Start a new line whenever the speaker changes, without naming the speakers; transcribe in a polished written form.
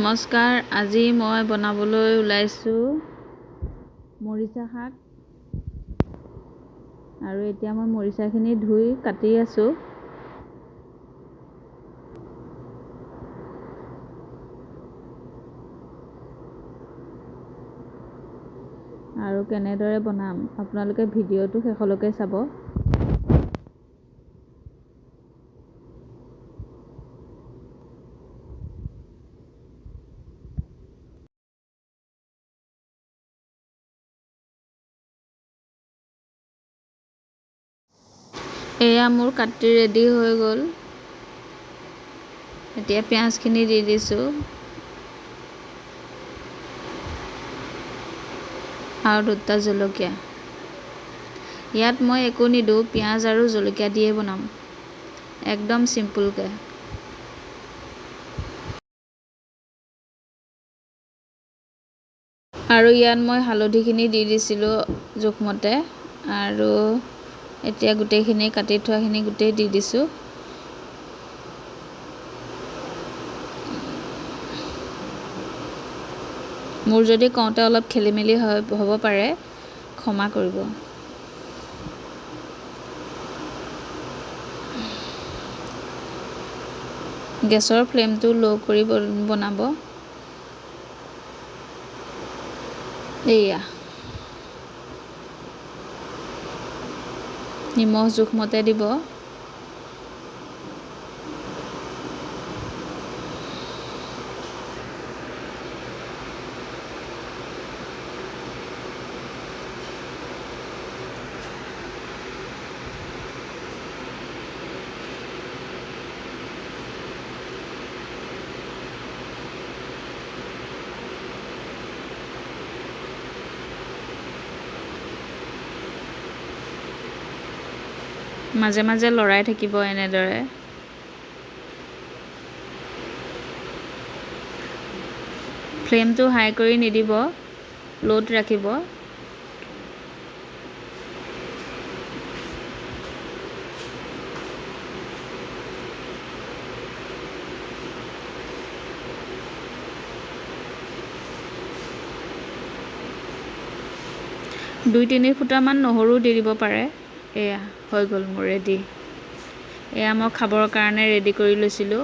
নমস্কাৰ, আজি মই বনাবলৈ ওলাইছোঁ মৰিচা শাক। আৰু এতিয়া মই মৰিচাখিনি ধুই কাটি আছোঁ। আৰু কেনেদৰে বনাম আপোনালোকে ভিডিঅ'টো শেষলৈকে চাব। এয়া মোৰ কাটি ৰেডি হৈ গ'ল। এতিয়া পিঁয়াজখিনি দি দিছোঁ আৰু দুটা জলকীয়া। ইয়াত মই একো নিদিওঁ, পিঁয়াজ আৰু জলকীয়া দিয়ে বনাম, একদম চিম্পুলকৈ। আৰু ইয়াত মই হালধিখিনি দি দিছিলোঁ জোখমতে, আৰু এতিয়া গোটেইখিনি কাটি থোৱাখিনি গোটেই দি দিছোঁ। মোৰ যদি কওঁতে অলপ খেলি মেলি হ'ব পাৰে, ক্ষমা কৰিব। গেছৰ ফ্লেমটো ল' কৰি বনাব। এয়া নিমখ জোখমতে দিব। মাজে মাজে লৰাই থাকিব এনেদৰে। ফ্লেমটো হাই কৰি নিদিব, ল'ত ৰাখিব। দুই তিনি ফুটামান নহৰু দি দিব পাৰে। এয়া হৈ গ'ল মোৰ ৰেডি। এয়া মই খাবৰ কাৰণে ৰেডি কৰি লৈছিলোঁ।